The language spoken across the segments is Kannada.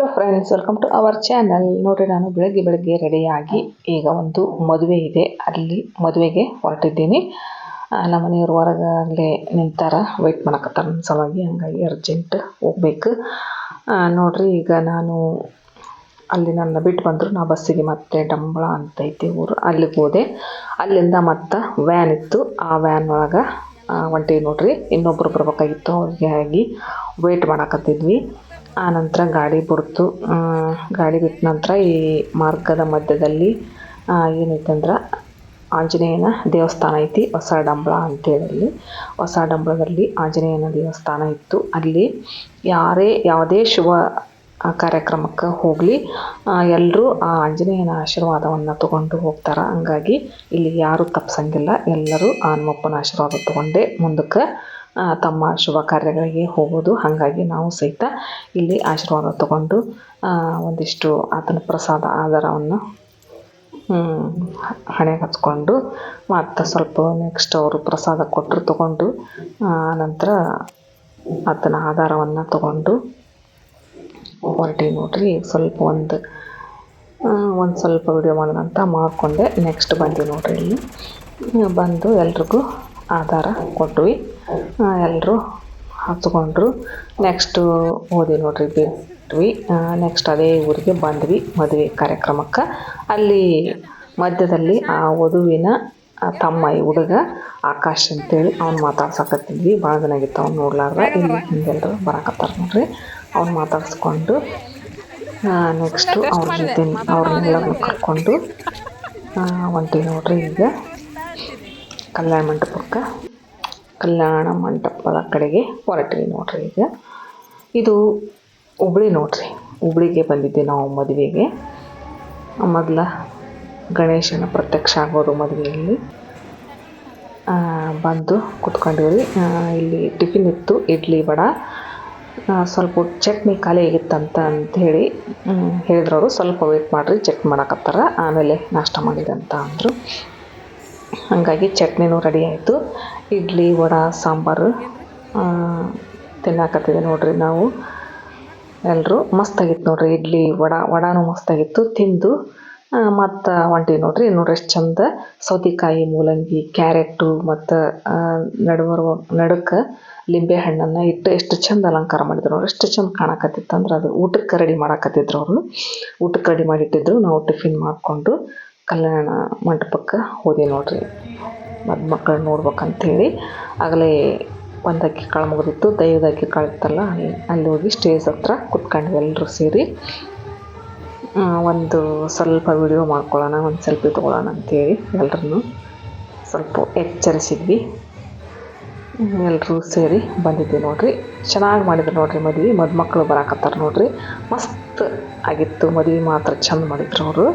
Hello friends, welcome to our channel. ನೋಡ್ರಿ, ನಾನು ಬೆಳಗ್ಗೆ ರೆಡಿಯಾಗಿ ಈಗ ಒಂದು ಮದುವೆ ಇದೆ, ಅಲ್ಲಿ ಮದುವೆಗೆ ಹೊರಟಿದ್ದೀನಿ. ನಮ್ಮ ಮನೆಯವ್ರು ಹೊರಗಡೆ ನಿಂತಾರ, ವೆಯ್ಟ್ ಮಾಡಕತ್ತಾರ ನನ್ನ ಸಲುವಾಗಿ. ಹಂಗಾಗಿ ಅರ್ಜೆಂಟ್ ಹೋಗ್ಬೇಕು. ನೋಡ್ರಿ, ಈಗ ನಾನು ಅಲ್ಲಿ ನನ್ನ ಬಿಟ್ಟು ಬಂದರು. ನಾ ಬಸ್ಸಿಗೆ ಮತ್ತೆ ಡಂಬಳ ಅಂತೈತಿ ಊರು, ಅಲ್ಲಿಗೆ ಹೋದೆ. ಅಲ್ಲಿಂದ ಮತ್ತೆ ವ್ಯಾನ್ ಇತ್ತು, ಆ ವ್ಯಾನ್ ಒಳಗೆ ಹೊಂಟೀವಿ. ನೋಡ್ರಿ, ಇನ್ನೊಬ್ಬರು ಬರ್ಬೇಕಾಗಿತ್ತು, ಅವ್ರಿಗೆ ಆಗಿ ವೆಯ್ಟ್ ಮಾಡಕತ್ತಿದ್ವಿ. ಆ ನಂತರ ಗಾಡಿ ಬಿಡ್ತು. ಗಾಡಿ ಬಿಟ್ಟ ನಂತರ ಈ ಮಾರ್ಗದ ಮಧ್ಯದಲ್ಲಿ ಏನೈತಂದ್ರೆ ಆಂಜನೇಯನ ದೇವಸ್ಥಾನ ಐತಿ, ಹೊಸ ಡಂಬಳ ಅಂತೇಳಿ. ಹೊಸ ಡಂಬಳದಲ್ಲಿ ಆಂಜನೇಯನ ದೇವಸ್ಥಾನ ಇತ್ತು. ಅಲ್ಲಿ ಯಾವುದೇ ಶುಭ ಕಾರ್ಯಕ್ರಮಕ್ಕೆ ಹೋಗಲಿ ಎಲ್ಲರೂ ಆ ಆಂಜನೇಯನ ಆಶೀರ್ವಾದವನ್ನು ತಗೊಂಡು ಹೋಗ್ತಾರೆ. ಹಂಗಾಗಿ ಇಲ್ಲಿ ಯಾರೂ ತಪ್ಪಿಸಂಗಿಲ್ಲ, ಎಲ್ಲರೂ ಆ ಹನುಮಪ್ಪನ ಆಶೀರ್ವಾದ ತಗೊಂಡೇ ಮುಂದಕ್ಕೆ ತಮ್ಮ ಶುಭ ಕಾರ್ಯಗಳಿಗೆ ಹೋಗೋದು. ಹಾಗಾಗಿ ನಾವು ಸಹಿತ ಇಲ್ಲಿ ಆಶೀರ್ವಾದ ತಗೊಂಡು ಒಂದಿಷ್ಟು ಆತನ ಪ್ರಸಾದ ಆಧಾರವನ್ನು ಹಣೆಗೆ ಹಚ್ಕೊಂಡು ಮತ್ತು ಸ್ವಲ್ಪ ನೆಕ್ಸ್ಟ್ ಅವರು ಪ್ರಸಾದ ಕೊಟ್ಟರು ತಗೊಂಡು ನಂತರ ಆತನ ಆಧಾರವನ್ನು ತಗೊಂಡು ಹೊರಟೀವಿ. ನೋಡ್ರಿ, ಒಂದು ಸ್ವಲ್ಪ ವಿಡಿಯೋ ಮಾಡೋದಂತ ಮಾಡಿಕೊಂಡೆ. ನೆಕ್ಸ್ಟ್ ಬಂದು ನೋಡ್ರಿ, ಇಲ್ಲಿ ಬಂದು ಎಲ್ರಿಗೂ ಆಧಾರ ಕೊಟ್ವಿ. ಎಲ್ಲರೂ ಹಚ್ಕೊಂಡ್ರು. ನೆಕ್ಸ್ಟು ಹೋದ್ವಿ ನೋಡ್ರಿ, ಬಿಟ್ವಿ. ನೆಕ್ಸ್ಟ್ ಅದೇ ಊರಿಗೆ ಬಂದ್ವಿ ಮದುವೆ ಕಾರ್ಯಕ್ರಮಕ್ಕೆ. ಅಲ್ಲಿ ಮಧ್ಯದಲ್ಲಿ ಆ ವಧುವಿನ ತಮ್ಮ ಈ ಹುಡುಗ ಆಕಾಶ್ ಅಂತೇಳಿ ಅವ್ನು ಮಾತಾಡ್ಸಕತ್ತಿದ್ವಿ. ಭಾಳ ದಿನ ಆಗಿತ್ತು ಅವ್ನು ನೋಡ್ಲಾರ್ದ. ಇಲ್ಲಿ ಹಿಂದೆಲ್ಲರೂ ಬರಾಕತ್ತಾರ ನೋಡ್ರಿ, ಅವ್ನು ಮಾತಾಡಿಸ್ಕೊಂಡು ನೆಕ್ಸ್ಟು ಅವ್ರ ಜೊತೆ ಅವ್ರನ್ನೆಲ್ಲರನ್ನು ಕರ್ಕೊಂಡು ಹೊಂಟೀವಿ ನೋಡ್ರಿ. ಈಗ ಕಲ್ಯಾಣ ಮಂಟಪದ ಕಡೆಗೆ ಹೊರಟ್ವಿ ನೋಡ್ರಿ. ಈಗ ಇದು ಹುಬ್ಳಿ ನೋಡ್ರಿ, ಹುಬ್ಳಿಗೆ ಬಂದಿದ್ದೆ ನಾವು ಮದುವೆಗೆ. ಮೊದಲ ಗಣೇಶನ ಪ್ರತ್ಯಕ್ಷ ಆಗೋದು ಮದುವೆಯಲ್ಲಿ. ಬಂದು ಕೂತ್ಕೊಂಡಿವ್ರಿ. ಇಲ್ಲಿ ಟಿಫಿನ್ ಇತ್ತು, ಇಡ್ಲಿ ವಡ. ಸ್ವಲ್ಪ ಚಟ್ನಿ ಖಾಲಿ ಆಗಿತ್ತಂತ ಅಂಥೇಳಿ ಹೇಳಿದ್ರವರು. ಸ್ವಲ್ಪ ವೇಟ್ ಮಾಡಿರಿ, ಚೆಕ್ ಮಾಡಕತ್ತಾರ, ಆಮೇಲೆ ನಾಷ್ಟ ಮಾಡಿದಂತ ಅಂದರು. ಹಾಗಾಗಿ ಚಟ್ನಿನೂ ರೆಡಿ ಆಯಿತು. ಇಡ್ಲಿ ವಡ ಸಾಂಬಾರು ತಿನ್ನಾಕತ್ತಿದೆ ನೋಡ್ರಿ. ನಾವು ಎಲ್ಲರೂ ಮಸ್ತಾಗಿತ್ತು ನೋಡ್ರಿ, ಇಡ್ಲಿ ವಡಾನೂ ಮಸ್ತಾಗಿತ್ತು. ತಿಂದು ಮತ್ತು ಹೊಂಟೀವಿ ನೋಡ್ರಿ. ನೋಡ್ರಿ ಎಷ್ಟು ಚಂದ ಸೌತೆಕಾಯಿ, ಮೂಲಂಗಿ, ಕ್ಯಾರೆಟು ಮತ್ತು ನಡುಕ್ಕೆ ಲಿಂಬೆ ಹಣ್ಣನ್ನು ಇಟ್ಟು ಎಷ್ಟು ಚಂದ ಅಲಂಕಾರ ಮಾಡಿದ್ರು ನೋಡ್ರಿ. ಎಷ್ಟು ಚಂದ ಕಾಣಕತ್ತಿತ್ತು ಅಂದ್ರೆ ಅದು ಊಟಕ್ಕೆ ರೆಡಿ ಮಾಡಕತ್ತಿದ್ರು ಅವರು. ಊಟಕ್ಕೆ ರೆಡಿ ಮಾಡಿಟ್ಟಿದ್ರು. ನಾವು ಟಿಫಿನ್ ಮಾಡಿಕೊಂಡು ಕಲ್ಯಾಣ ಮಂಟಪಕ್ಕೆ ಹೋದೆ ನೋಡ್ರಿ, ಮಕ್ಕಳು ನೋಡ್ಬೇಕಂತೇಳಿ. ಆಗಲೇ ಒಂದು ಅಕ್ಕಿ ಕಾಳು ಮುಗಿದಿತ್ತು, ದೈವದ ಅಕ್ಕಿ ಕಾಳು ಇತ್ತಲ್ಲ, ಅಲ್ಲಿ ಹೋಗಿ ಸ್ಟೇಜ್ ಹತ್ರ ಕುತ್ಕೊಂಡ್ವಿ ಎಲ್ಲರೂ ಸೇರಿ. ಒಂದು ಸ್ವಲ್ಪ ವಿಡಿಯೋ ಮಾಡ್ಕೊಳ್ಳೋಣ, ಒಂದು ಸೆಲ್ಫಿ ತೊಗೊಳ್ಳೋಣ ಅಂತೇಳಿ ಎಲ್ಲರನ್ನು ಸ್ವಲ್ಪ ಎಚ್ಚರಿಸಿದ್ವಿ. ಎಲ್ಲರೂ ಸೇರಿ ಬಂದಿದ್ವಿ ನೋಡ್ರಿ. ಚೆನ್ನಾಗಿ ಮಾಡಿದ್ರು ನೋಡ್ರಿ ಮದುವೆ. ಮದುಮಕ್ಕಳು ಬರಾಕತ್ತಾರೆ ನೋಡ್ರಿ, ಮಸ್ತ್ ಆಗಿತ್ತು ಮದುವೆ. ಮಾತ್ರ ಚಂದ ಮಾಡಿದ್ರು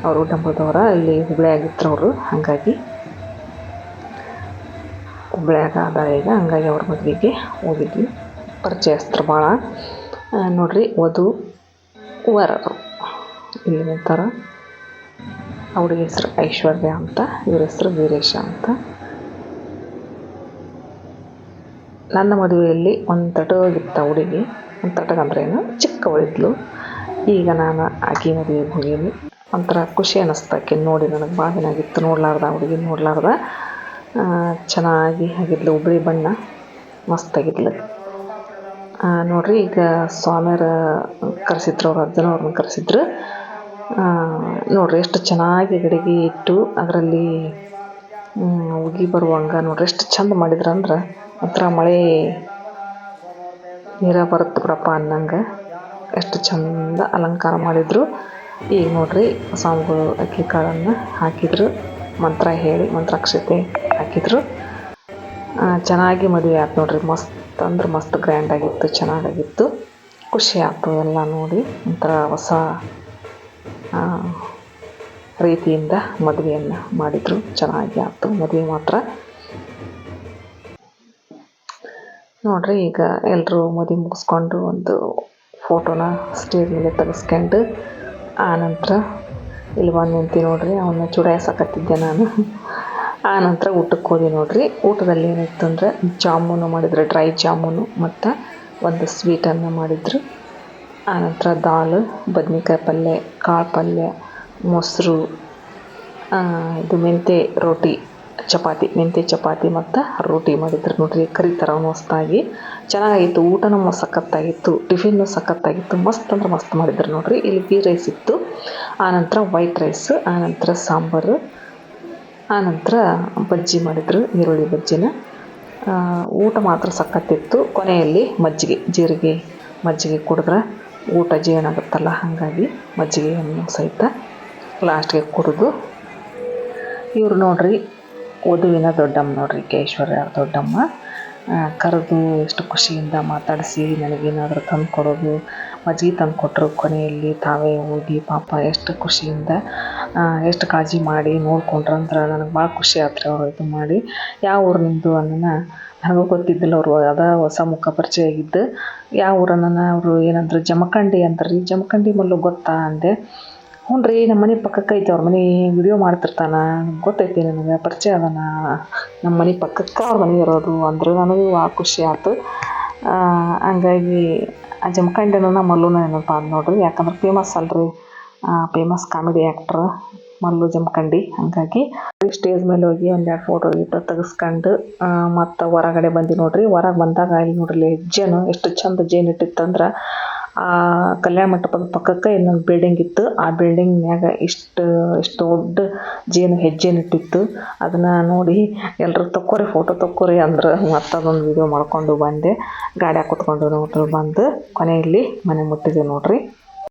ಅವರು ಡಂಬಳದವರ, ಇಲ್ಲಿ ಹುಬ್ಳಿ ಆಗಿದ್ರು ಅವರು. ಹಾಗಾಗಿ ಹುಬ್ಳ್ಯಾಗ ಅದ ಈಗ, ಹಂಗಾಗಿ ಅವ್ರ ಮದುವೆಗೆ ಹೋಗಿದ್ವಿ. ಪರಿಚಯಸ್ಥರು ಭಾಳ ನೋಡ್ರಿ. ವಧುವರರು ಇಲ್ಲಿ ನಿಂತಾರ. ಹುಡುಗಿ ಹೆಸರು ಐಶ್ವರ್ಯ ಅಂತ, ಇವ್ರ ಹೆಸರು ವೀರೇಶ ಅಂತ. ನನ್ನ ಮದುವೆಯಲ್ಲಿ ಒಂದು ತಟಗಿತ್ತ ಹುಡುಗಿ, ಒಂದು ತಟಗಂದ್ರೆ ಏನು ಚಿಕ್ಕವಳಿದ್ಲು. ಈಗ ನಾನು ಆಕೆ ಮದುವೆಗೆ ಹೋಗೀನಿ. ಒಂಥರ ಖುಷಿ ಅನ್ನಿಸ್ತಾಕೆ ನೋಡಿ. ನನಗೆ ಭಾಳ ದಿನ ಆಗಿತ್ತು ನೋಡ್ಲಾರ್ದ ಹುಡುಗಿ, ನೋಡ್ಲಾರ್ದ. ಚೆನ್ನಾಗಿ ಆಗಿದ್ಲು, ಹುಬ್ಳಿ ಬಣ್ಣ ಮಸ್ತಾಗಿದ್ಲು ನೋಡ್ರಿ. ಈಗ ಸ್ವಾಮಿಯರ ಕರೆಸಿದ್ರು, ಅವ್ರ ಅಜ್ಜನ ಅವ್ರನ್ನ ಕರೆಸಿದ್ರು ನೋಡ್ರಿ. ಎಷ್ಟು ಚೆನ್ನಾಗಿ ಗಡಿಗೆ ಇಟ್ಟು ಅದರಲ್ಲಿ ಉಗಿ ಬರುವಂಗೆ ನೋಡ್ರಿ ಎಷ್ಟು ಚಂದ ಮಾಡಿದ್ರು ಅಂದ್ರೆ ಒಂಥರ ಮಳೆ ನೀರ ಬರುತ್ತೆ ಬಿಡಪ್ಪ ಅನ್ನಂಗೆ ಎಷ್ಟು ಚಂದ ಅಲಂಕಾರ ಮಾಡಿದರು. ಈಗ ನೋಡ್ರಿ ಸ್ವಾಮಿಗಳು ಅಕ್ಕಿ ಕಾಳನ್ನು ಹಾಕಿದ್ರು, ಮಂತ್ರ ಹೇಳಿ ಮಂತ್ರಾಕ್ಷತೆ ಹಾಕಿದ್ರು. ಚೆನ್ನಾಗಿ ಮದುವೆ ಆಯ್ತು ನೋಡ್ರಿ. ಮಸ್ತ್ ಅಂದ್ರೆ ಮಸ್ತ್ ಗ್ರ್ಯಾಂಡಾಗಿತ್ತು, ಚೆನ್ನಾಗಾಗಿತ್ತು. ಖುಷಿ ಆಯ್ತು ಎಲ್ಲ ನೋಡಿ. ಒಂಥರ ಹೊಸ ರೀತಿಯಿಂದ ಮದುವೆಯನ್ನು ಮಾಡಿದರು. ಚೆನ್ನಾಗಿ ಆಯ್ತು ಮದುವೆ ಮಾತ್ರ ನೋಡ್ರಿ. ಈಗ ಎಲ್ಲರೂ ಮದುವೆ ಮುಗಿಸ್ಕೊಂಡು ಒಂದು ಫೋಟೋನ ಸ್ಟೇಜ್ ಮೇಲೆ ತೆಗೆಸ್ಕೊಂಡು ಆನಂತರ ಇಲ್ಲಿ ಬಂದು ನಿಂತು ನೋಡ್ರಿ. ಅವನ್ನ ಚುಡಾಯಿಸಕತ್ತಿದ್ದೆ ನಾನು. ಆನಂತರ ಊಟಕ್ಕೆ ಹೋದೆ ನೋಡ್ರಿ. ಊಟದಲ್ಲಿ ಏನಿತ್ತು ಅಂದರೆ ಜಾಮೂನು ಮಾಡಿದ್ರು, ಡ್ರೈ ಜಾಮೂನು ಮತ್ತು ಒಂದು ಸ್ವೀಟನ್ನು ಮಾಡಿದರು. ಆನಂತರ ದಾಲ್, ಬದ್ನೆಕಾಯಿ ಪಲ್ಯ, ಕಾಳು ಪಲ್ಯ, ಮೊಸರು, ಇದು ಮೆಂತ್ಯ ರೋಟಿ, ಮೆಂತ್ಯ ಚಪಾತಿ ಮತ್ತು ರೋಟಿ ಮಾಡಿದ್ರು ನೋಡ್ರಿ. ಕರಿ ಥರ ಮಸ್ತಾಗಿ ಚೆನ್ನಾಗಿತ್ತು. ಊಟನೂ ಸಖತ್ತಾಗಿತ್ತು, ಟಿಫಿನ್ನು ಸಖತ್ತಾಗಿತ್ತು. ಮಸ್ತ್ ಅಂದ್ರೆ ಮಸ್ತ್ ಮಾಡಿದ್ರು ನೋಡ್ರಿ. ಇಲ್ಲಿ ಗೀ ರೈಸ್ ಇತ್ತು, ಆನಂತರ ವೈಟ್ ರೈಸ್, ಆನಂತರ ಸಾಂಬಾರು, ಆನಂತರ ಬಜ್ಜಿ ಮಾಡಿದ್ರು, ಈರುಳ್ಳಿ ಬಜ್ಜಿನ. ಊಟ ಮಾತ್ರ ಸಖತ್ತಿತ್ತು. ಕೊನೆಯಲ್ಲಿ ಮಜ್ಜಿಗೆ, ಜೀರಿಗೆ ಮಜ್ಜಿಗೆ ಕುಡಿದ್ರೆ ಊಟ ಜೀರ್ಣ ಹಾಗಾಗಿ ಮಜ್ಜಿಗೆಯನ್ನು ಸಹಿತ ಲಾಸ್ಟ್ಗೆ ಕುಡಿದು. ಇವ್ರು ನೋಡ್ರಿ ವಧುವಿನ ದೊಡ್ಡಮ್ಮ ನೋಡ್ರಿ, ಐಶ್ವರ್ಯ ದೊಡ್ಡಮ್ಮ. ಕರೆದು ಎಷ್ಟು ಖುಷಿಯಿಂದ ಮಾತಾಡಿಸಿ ನನಗೇನಾದರೂ ತಂದು ಕೊಡೋದು, ಮಜ್ಜಿಗೆ ತಂದು ಕೊಟ್ಟರು. ಕೊನೆಯಲ್ಲಿ ತಾವೇ ಹೋಗಿ ಪಾಪ ಎಷ್ಟು ಖುಷಿಯಿಂದ ಎಷ್ಟು ಕಾಳಜಿ ಮಾಡಿ ನೋಡ್ಕೊಂಡ್ರಂದ್ರೆ ನನಗೆ ಭಾಳ ಖುಷಿ ಆಯ್ತು ರೀ. ಅವರು ಇದು ಮಾಡಿ ಯಾವ ಊರು ನಿಮ್ಮದು ಅನ್ನೋಣ ನನಗೂ ಗೊತ್ತಿದ್ದಿಲ್ಲ. ಅವರು ಹೊಸ ಮುಖ ಪರಿಚಯ ಆಗಿದ್ದು. ಯಾವ ಊರನ್ನ ಅವರು ಏನಂದ್ರೆ ಜಮಖಂಡಿ ಅಂತಾರೆ ರೀ. ಜಮಖಂಡಿ ಮಲ್ಲು ಗೊತ್ತಾ ಅಂದೆ. ಹ್ಞೂ ರೀ, ನಮ್ಮ ಮನೆ ಪಕ್ಕಕ್ಕೆ ಐತೆ, ಅವ್ರ ಮನೆ ವಿಡಿಯೋ ಮಾಡ್ತಿರ್ತಾನೆ, ಗೊತ್ತೈತಿ ನನಗೆ, ಪರಿಚಯ ಅದನ, ನಮ್ಮ ಮನೆ ಪಕ್ಕಕ್ಕೆ ಅವ್ರ ಮನೆ ಇರೋದು ಅಂದ್ರೆ ನನಗೂ ಭಾಳ ಖುಷಿ ಆಯ್ತು. ಹಂಗಾಗಿ ಆ ಜಮಖಂಡಿನ ಮಲ್ಲುನ ಏನಪ್ಪ ಅದು ನೋಡ್ರಿ, ಯಾಕಂದ್ರೆ ಫೇಮಸ್ ಅಲ್ರಿ, famous comedy actor Mallu Jamkhandi. ಹಾಗಾಗಿ ಸ್ಟೇಜ್ ಮೇಲೆ ಹೋಗಿ ಒಂದೆರಡು ಫೋಟೋ ಗೀಟೋ ತೆಗೆಸ್ಕೊಂಡು ಮತ್ತು ಹೊರಗಡೆ ಬಂದು ನೋಡ್ರಿ. ಹೊರಗೆ ಬಂದಾಗ ಇಲ್ಲಿ ನೋಡ್ರಿ ಹೆಜ್ಜೆನು ಎಷ್ಟು ಚಂದ ಜೇನು ಇಟ್ಟಿತ್ತಂದ್ರೆ, ಆ ಕಲ್ಯಾಣ ಮಂಟಪದ ಪಕ್ಕಕ್ಕೆ ಇನ್ನೊಂದು ಬಿಲ್ಡಿಂಗ್ ಇತ್ತು. ಆ ಬಿಲ್ಡಿಂಗ್ನ್ಯಾಗ ಇಷ್ಟು ದೊಡ್ಡ ಜೇನು ಹೆಜ್ಜೆನು ಇಟ್ಟಿತ್ತು. ಅದನ್ನು ನೋಡಿ ಎಲ್ಲರೂ ಫೋಟೋ ತಕ್ಕೋರಿ ಅಂದ್ರೆ ಮತ್ತೆ ಅದೊಂದು ವಿಡಿಯೋ ಮಾಡ್ಕೊಂಡು ಬಂದೆ. ಗಾಡ್ಯಾಗ ಕೂತ್ಕೊಂಡು ನೋಡ್ರಿ ಬಂದು ಕೊನೆಯಲ್ಲಿ ಮನೆ ಮುಟ್ಟಿದೆ ನೋಡ್ರಿ.